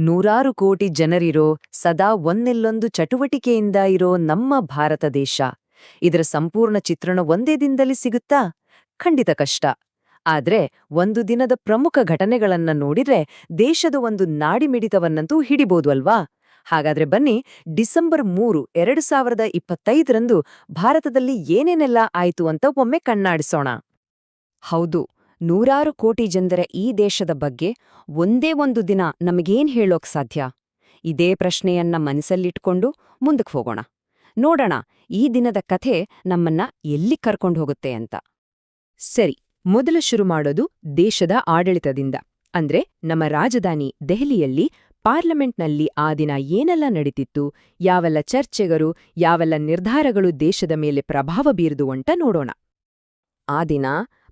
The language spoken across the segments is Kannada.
ನೂರಾರು ಕೋಟಿ ಜನರಿರೋ ಸದಾ ಒಂದಿಲ್ಲೊಂದು ಚಟುವಟಿಕೆಯಿಂದ ಇರೋ ನಮ್ಮ ಭಾರತ ದೇಶ ಇದರ ಸಂಪೂರ್ಣ ಚಿತ್ರಣ ಒಂದೇ ದಿನದಲ್ಲಿ ಸಿಗುತ್ತಾ? ಖಂಡಿತ ಕಷ್ಟ. ಆದ್ರೆ ಒಂದು ದಿನದ ಪ್ರಮುಖ ಘಟನೆಗಳನ್ನ ನೋಡಿದ್ರೆ ದೇಶದ ಒಂದು ನಾಡಿಮಿಡಿತವನ್ನಂತೂ ಹಿಡಿಬೋದು ಅಲ್ವಾ? ಹಾಗಾದ್ರೆ ಬನ್ನಿ, ಡಿಸೆಂಬರ್ 3, 2025ರಂದು ಭಾರತದಲ್ಲಿ ಏನೇನೆಲ್ಲ ಆಯ್ತು ಅಂತ ಒಮ್ಮೆ ಕಣ್ಣಾಡಿಸೋಣ. ಹೌದು, ನೂರಾರು ಕೋಟಿ ಜನರ ಈ ದೇಶದ ಬಗ್ಗೆ ಒಂದೇ ಒಂದು ದಿನ ನಮಗೇನ್ ಹೇಳೋಕ್ ಸಾಧ್ಯ? ಇದೇ ಪ್ರಶ್ನೆಯನ್ನ ಮನಸ್ಸಲ್ಲಿಟ್ಕೊಂಡು ಮುಂದಕ್ಕೆ ಹೋಗೋಣ. ನೋಡೋಣ ಈ ದಿನದ ಕಥೆ ನಮ್ಮನ್ನ ಎಲ್ಲಿ ಕರ್ಕೊಂಡು ಹೋಗುತ್ತೆ ಅಂತ. ಸರಿ, ಮೊದಲು ಶುರು ಮಾಡೋದು ದೇಶದ ಆಡಳಿತದಿಂದ. ಅಂದ್ರೆ ನಮ್ಮ ರಾಜಧಾನಿ ದೆಹಲಿಯಲ್ಲಿ ಪಾರ್ಲಿಮೆಂಟ್ನಲ್ಲಿ ಆ ದಿನ ಏನೆಲ್ಲ ನಡೀತಿತ್ತು, ಯಾವೆಲ್ಲ ಚರ್ಚೆಗಳು, ಯಾವೆಲ್ಲ ನಿರ್ಧಾರಗಳು ದೇಶದ ಮೇಲೆ ಪ್ರಭಾವ ಬೀರಿದು ಅಂತ ನೋಡೋಣ. ಆ ದಿನ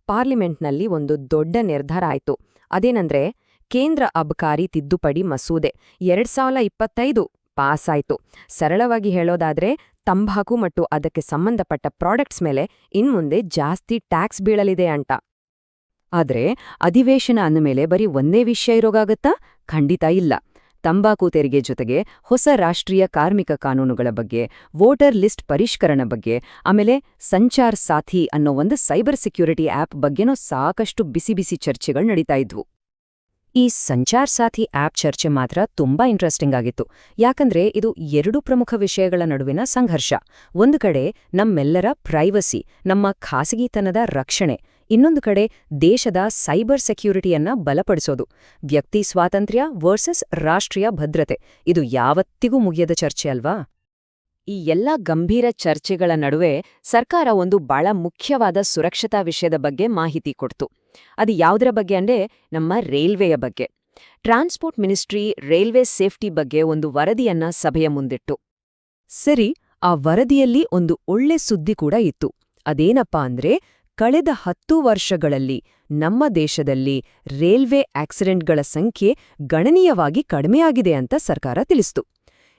ಪಾರ್ಲಿಮೆಂಟ್ನಲ್ಲಿ ಒಂದು ದೊಡ್ಡ ನಿರ್ಧಾರ ಆಯ್ತು. ಅದೇನಂದ್ರೆ ಕೇಂದ್ರ ಅಬಕಾರಿ ತಿದ್ದುಪಡಿ ಮಸೂದೆ 2025 ಪಾಸ್ ಆಯ್ತು. ಸರಳವಾಗಿ ಹೇಳೋದಾದ್ರೆ ತಂಬಾಕು ಮತ್ತು ಅದಕ್ಕೆ ಸಂಬಂಧಪಟ್ಟ ಪ್ರಾಡಕ್ಟ್ಸ್ ಮೇಲೆ ಇನ್ಮುಂದೆ ಜಾಸ್ತಿ ಟ್ಯಾಕ್ಸ್ ಬೀಳಲಿದೆ ಅಂತ. ಆದ್ರೆ ಅಧಿವೇಶನ ಅಂದಮೇಲೆ ಬರೀ ಒಂದೇ ವಿಷಯ ಇರೋಗಾಗತ್ತಾ? ಖಂಡಿತ ಇಲ್ಲ. ತಂಬಾಕು ತೆರಿಗೆ ಜೊತೆಗೆ ಹೊಸ ರಾಷ್ಟ್ರೀಯ ಕಾರ್ಮಿಕ ಕಾನೂನುಗಳ ಬಗ್ಗೆ, ವೋಟರ್ ಲಿಸ್ಟ್ ಪರಿಷ್ಕರಣ ಬಗ್ಗೆ, ಆಮೇಲೆ ಸಂಚಾರ್ ಸಾಥಿ ಅನ್ನೋ ಒಂದು ಸೈಬರ್ ಸೆಕ್ಯೂರಿಟಿ ಆಪ್ ಬಗ್ಗೆನೂ ಸಾಕಷ್ಟು ಬಿಸಿ ಬಿಸಿ ಚರ್ಚೆಗಳು ನಡೀತಾ ಇದ್ವು. ಈ ಸಂಚಾರ್ ಸಾಥಿ ಆಪ್ ಚರ್ಚೆ ಮಾತ್ರ ತುಂಬಾ ಇಂಟ್ರೆಸ್ಟಿಂಗ್ ಆಗಿತ್ತು. ಯಾಕಂದ್ರೆ ಇದು ಎರಡು ಪ್ರಮುಖ ವಿಷಯಗಳ ನಡುವಿನ ಸಂಘರ್ಷ. ಒಂದು ಕಡೆ ನಮ್ಮೆಲ್ಲರ ಪ್ರೈವಸಿ, ನಮ್ಮ ಖಾಸಗಿತನದ ರಕ್ಷಣೆ, ಇನ್ನೊಂದು ಕಡೆ ದೇಶದ ಸೈಬರ್ ಸೆಕ್ಯೂರಿಟಿಯನ್ನ ಬಲಪಡಿಸೋದು. ವ್ಯಕ್ತಿ ಸ್ವಾತಂತ್ರ್ಯ ವರ್ಸಸ್ ರಾಷ್ಟ್ರೀಯ ಭದ್ರತೆ, ಇದು ಯಾವತ್ತಿಗೂ ಮುಗಿಯದ ಚರ್ಚೆ ಅಲ್ವಾ? ಈ ಎಲ್ಲ ಗಂಭೀರ ಚರ್ಚೆಗಳ ನಡುವೆ ಸರ್ಕಾರ ಒಂದು ಬಹಳ ಮುಖ್ಯವಾದ ಸುರಕ್ಷತಾ ವಿಷಯದ ಬಗ್ಗೆ ಮಾಹಿತಿ ಕೊಡ್ತು. ಅದು ಯಾವುದರ ಬಗ್ಗೆ ಅಂದ್ರೆ ನಮ್ಮ ರೈಲ್ವೆಯ ಬಗ್ಗೆ. ಟ್ರಾನ್ಸ್ಪೋರ್ಟ್ ಮಿನಿಸ್ಟ್ರಿ ರೈಲ್ವೆ ಸೇಫ್ಟಿ ಬಗ್ಗೆ ಒಂದು ವರದಿಯನ್ನ ಸಭೆಯ ಮುಂದಿಟ್ಟು. ಸರಿ, ಆ ವರದಿಯಲ್ಲಿ ಒಂದು ಒಳ್ಳೆ ಸುದ್ದಿ ಕೂಡ ಇತ್ತು. ಅದೇನಪ್ಪಾ ಅಂದ್ರೆ ಕಳೆದ 10 ವರ್ಷಗಳಲ್ಲಿ ನಮ್ಮ ದೇಶದಲ್ಲಿ ರೈಲ್ವೆ ಆಕ್ಸಿಡೆಂಟ್ಗಳ ಸಂಖ್ಯೆ ಗಣನೀಯವಾಗಿ ಕಡಿಮೆಯಾಗಿದೆ ಅಂತ ಸರ್ಕಾರ ತಿಳಿಸಿತು.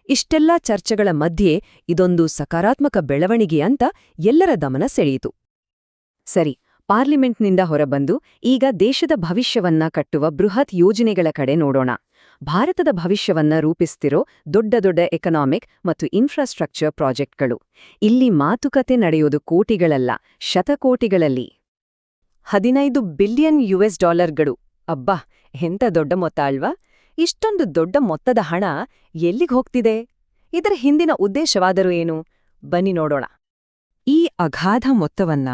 ಇಷ್ಟೆಲ್ಲಾ ಚರ್ಚೆಗಳ ಮಧ್ಯೆ ಇದೊಂದು ಸಕಾರಾತ್ಮಕ ಬೆಳವಣಿಗೆ ಅಂತ ಎಲ್ಲರ ಗಮನ ಸೆಳೆಯಿತು. ಸರಿ, ಪಾರ್ಲಿಮೆಂಟ್ನಿಂದ ಹೊರಬಂದು ಈಗ ದೇಶದ ಭವಿಷ್ಯವನ್ನ ಕಟ್ಟುವ ಬೃಹತ್ ಯೋಜನೆಗಳ ಕಡೆ ನೋಡೋಣ. ಭಾರತದ ಭವಿಷ್ಯವನ್ನ ರೂಪಿಸ್ತಿರೋ ದೊಡ್ಡ ದೊಡ್ಡ ಎಕನಾಮಿಕ್ ಮತ್ತು ಇನ್ಫ್ರಾಸ್ಟ್ರಕ್ಚರ್ ಪ್ರಾಜೆಕ್ಟ್ಗಳು. ಇಲ್ಲಿ ಮಾತುಕತೆ ನಡೆಯೋದು ಕೋಟಿಗಳಲ್ಲ, ಶತಕೋಟಿಗಳಲ್ಲಿ. $15 ಬಿಲಿಯನ್. ಅಬ್ಬಾ, ಎಂಥ ದೊಡ್ಡ ಮೊತ್ತ ಅಲ್ವಾ? ಇಷ್ಟೊಂದು ದೊಡ್ಡ ಮೊತ್ತದ ಹಣ ಎಲ್ಲಿಗೆ ಹೋಗ್ತಿದೆ? ಇದರ ಹಿಂದಿನ ಉದ್ದೇಶವಾದರೂ ಏನು? ಬನ್ನಿ ನೋಡೋಣ. ಈ ಅಗಾಧ ಮೊತ್ತವನ್ನ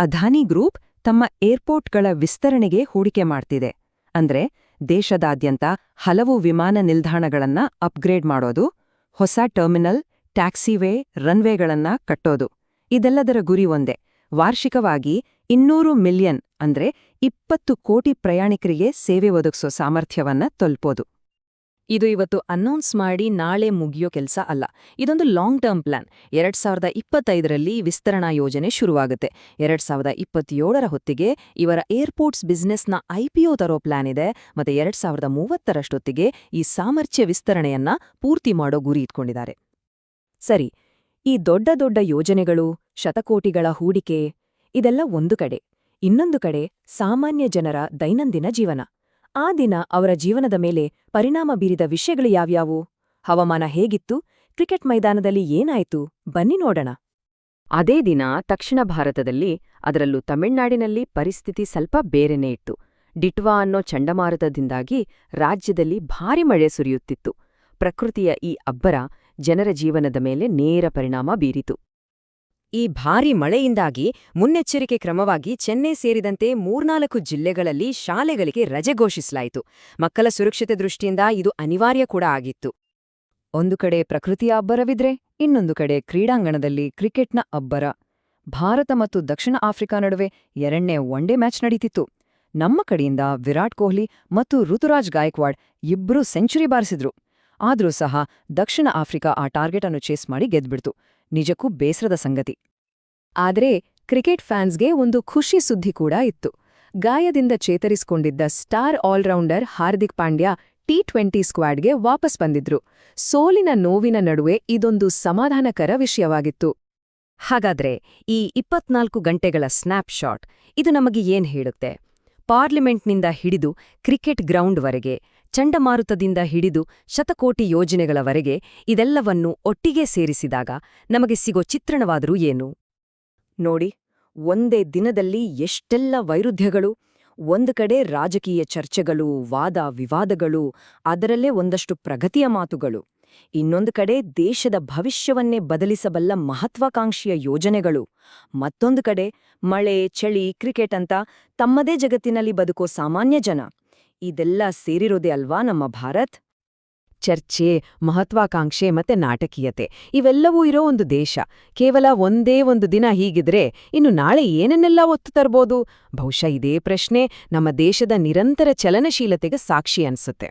ಅದಾನಿ ಗ್ರೂಪ್ ತಮ್ಮ ಏರ್ಪೋರ್ಟ್ಗಳ ವಿಸ್ತರಣೆಗೆ ಹೂಡಿಕೆ ಮಾಡ್ತಿದೆ. ಅಂದ್ರೆ ದೇಶದಾದ್ಯಂತ ಹಲವು ವಿಮಾನ ನಿಲ್ದಾಣಗಳನ್ನ ಅಪ್ಗ್ರೇಡ್ ಮಾಡೋದು, ಹೊಸ ಟರ್ಮಿನಲ್, ಟ್ಯಾಕ್ಸಿವೇ, ರನ್ವೇಗಳನ್ನ ಕಟ್ಟೋದು. ಇದೆಲ್ಲದರ ಗುರಿ ಒಂದೇ: ವಾರ್ಷಿಕವಾಗಿ 200 ಮಿಲಿಯನ್ ಅಂದ್ರೆ 20 ಕೋಟಿ ಪ್ರಯಾಣಿಕರಿಗೆ ಸೇವೆ ಒದಗಿಸೋ ಸಾಮರ್ಥ್ಯವನ್ನ ತಲುಪೋದು. ಇದು ಇವತ್ತು ಅನೌನ್ಸ್ ಮಾಡಿ ನಾಳೆ ಮುಗಿಯೋ ಕೆಲಸ ಅಲ್ಲ. ಇದೊಂದು ಲಾಂಗ್ ಟರ್ಮ್ ಪ್ಲಾನ್. 2025ರಲ್ಲಿ ವಿಸ್ತರಣಾ ಯೋಜನೆ ಶುರುವಾಗುತ್ತೆ. 2027ರ ಹೊತ್ತಿಗೆ ಇವರ ಏರ್ಪೋರ್ಟ್ಸ್ ಬಿಸ್ನೆಸ್ನ IPO ತರೋ ಪ್ಲಾನ್ ಇದೆ. ಮತ್ತೆ 2030ರಷ್ಟೊತ್ತಿಗೆ ಈ ಸಾಮರ್ಥ್ಯ ವಿಸ್ತರಣೆಯನ್ನ ಪೂರ್ತಿ ಮಾಡೋ ಗುರಿ ಇಟ್ಕೊಂಡಿದ್ದಾರೆ. ಸರಿ, ಈ ದೊಡ್ಡ ದೊಡ್ಡ ಯೋಜನೆಗಳು, ಶತಕೋಟಿಗಳ ಹೂಡಿಕೆ, ಇದೆಲ್ಲ ಒಂದು ಕಡೆ. ಇನ್ನೊಂದು ಕಡೆ ಸಾಮಾನ್ಯ ಜನರ ದೈನಂದಿನ ಜೀವನ. ಆ ದಿನ ಅವರ ಜೀವನದ ಮೇಲೆ ಪರಿಣಾಮ ಬೀರಿದ ವಿಷಯಗಳು ಯಾವ್ಯಾವು? ಹವಾಮಾನ ಹೇಗಿತ್ತು? ಕ್ರಿಕೆಟ್ ಮೈದಾನದಲ್ಲಿ ಏನಾಯ್ತು? ಬನ್ನಿ ನೋಡೋಣ. ಅದೇ ದಿನ ದಕ್ಷಿಣ ಭಾರತದಲ್ಲಿ, ಅದರಲ್ಲೂ ತಮಿಳ್ನಾಡಿನಲ್ಲಿ ಪರಿಸ್ಥಿತಿ ಸ್ವಲ್ಪ ಬೇರೆನೇ ಇತ್ತು. ಡಿಟ್ವಾ ಅನ್ನೋ ಚಂಡಮಾರುತದಿಂದಾಗಿ ರಾಜ್ಯದಲ್ಲಿ ಭಾರಿ ಮಳೆ ಸುರಿಯುತ್ತಿತ್ತು. ಪ್ರಕೃತಿಯ ಈ ಅಬ್ಬರ ಜನರ ಜೀವನದ ಮೇಲೆ ನೇರ ಪರಿಣಾಮ ಬೀರಿತು. ಈ ಭಾರೀ ಮಳೆಯಿಂದಾಗಿ ಮುನ್ನೆಚ್ಚರಿಕೆ ಕ್ರಮವಾಗಿ ಚೆನ್ನೈ ಸೇರಿದಂತೆ 3-4 ಜಿಲ್ಲೆಗಳಲ್ಲಿ ಶಾಲೆಗಳಿಗೆ ರಜೆ ಘೋಷಿಸಲಾಯಿತು. ಮಕ್ಕಳ ಸುರಕ್ಷತೆ ದೃಷ್ಟಿಯಿಂದ ಇದು ಅನಿವಾರ್ಯ ಕೂಡ ಆಗಿತ್ತು. ಒಂದು ಕಡೆ ಪ್ರಕೃತಿಯ ಅಬ್ಬರವಿದ್ರೆ, ಇನ್ನೊಂದು ಕಡೆ ಕ್ರೀಡಾಂಗಣದಲ್ಲಿ ಕ್ರಿಕೆಟ್ನ ಅಬ್ಬರ. ಭಾರತ ಮತ್ತು ದಕ್ಷಿಣ ಆಫ್ರಿಕಾ ನಡುವೆ 2ನೇ ಒನ್ಡೇ ಮ್ಯಾಚ್ ನಡೀತಿತ್ತು. ನಮ್ಮ ಕಡೆಯಿಂದ ವಿರಾಟ್ ಕೊಹ್ಲಿ ಮತ್ತು ಋತುರಾಜ್ ಗಾಯಕ್ವಾಡ್ ಇಬ್ರೂ ಸೆಂಚುರಿ ಬಾರಿಸಿದ್ರು. ಆದ್ರೂ ಸಹ ದಕ್ಷಿಣ ಆಫ್ರಿಕಾ ಆ ಟಾರ್ಗೆಟ್ ಅನ್ನು ಚೇಸ್ ಮಾಡಿ ಗೆದ್ಬಿಡ್ತು. ನಿಜಕ್ಕೂ ಬೇಸರದ ಸಂಗತಿ. ಆದ್ರೆ ಕ್ರಿಕೆಟ್ ಫ್ಯಾನ್ಸ್ಗೆ ಒಂದು ಖುಷಿ ಸುದ್ದಿ ಕೂಡ ಇತ್ತು. ಗಾಯದಿಂದ ಚೇತರಿಸಿಕೊಂಡಿದ್ದ star allrounder Hardik Pandya T20 ಸ್ಕ್ವಾಡ್ಗೆ ವಾಪಸ್ ಬಂದಿದ್ರು. ಸೋಲಿನ ನೋವಿನ ನಡುವೆ ಇದೊಂದು ಸಮಾಧಾನಕರ ವಿಷಯವಾಗಿತ್ತು. ಹಾಗಾದ್ರೆ ಈ 24 ಗಂಟೆಗಳ ಸ್ನ್ಯಾಪ್ಶಾಟ್ ಇದು ನಮಗೆ ಏನ್ ಹೇಳುತ್ತೆ? ಪಾರ್ಲಿಮೆಂಟ್ನಿಂದ ಹಿಡಿದು ಕ್ರಿಕೆಟ್ ಗ್ರೌಂಡ್ವರೆಗೆ ಚಂಡಮಾರುತದಿಂದ ಹಿಡಿದು ಶತಕೋಟಿ ಯೋಜನೆಗಳವರೆಗೆ ಇದೆಲ್ಲವನ್ನೂ ಒಟ್ಟಿಗೆ ಸೇರಿಸಿದಾಗ ನಮಗೆ ಸಿಗೋ ಚಿತ್ರಣವಾದರೂ ಏನು? ನೋಡಿ, ಒಂದೇ ದಿನದಲ್ಲಿ ಎಷ್ಟೆಲ್ಲ ವೈರುಧ್ಯಗಳು! ಒಂದು ಕಡೆ ರಾಜಕೀಯ ಚರ್ಚೆಗಳು, ವಾದ ವಿವಾದಗಳು, ಅದರಲ್ಲೇ ಒಂದಷ್ಟು ಪ್ರಗತಿಯ ಮಾತುಗಳು. ಇನ್ನೊಂದು ಕಡೆ ದೇಶದ ಭವಿಷ್ಯವನ್ನೇ ಬದಲಿಸಬಲ್ಲ ಮಹತ್ವಾಕಾಂಕ್ಷಿಯ ಯೋಜನೆಗಳು. ಮತ್ತೊಂದು ಕಡೆ ಮಳೆ, ಚಳಿ, ಕ್ರಿಕೆಟ್ ಅಂತ ತಮ್ಮದೇ ಜಗತ್ತಿನಲ್ಲಿ ಬದುಕೋ ಸಾಮಾನ್ಯ ಜನ. ಇದೆಲ್ಲ ಸೇರಿರೋದೇ ಅಲ್ವಾ ನಮ್ಮ ಭಾರತ್? ಚರ್ಚೆ, ಮಹತ್ವಾಕಾಂಕ್ಷೆ ಮತ್ತೆ ನಾಟಕೀಯತೆ ಇವೆಲ್ಲವೂ ಇರೋ ಒಂದು ದೇಶ. ಕೇವಲ ಒಂದೇ ಒಂದು ದಿನ ಹೀಗಿದ್ರೆ ಇನ್ನು ನಾಳೆ ಏನನ್ನೆಲ್ಲ ಒತ್ತು ತರ್ಬೋದು? ಬಹುಶಃ ಇದೇ ಪ್ರಶ್ನೆ ನಮ್ಮ ದೇಶದ ನಿರಂತರ ಚಲನಶೀಲತೆಗೆ ಸಾಕ್ಷಿ ಅನ್ಸುತ್ತೆ.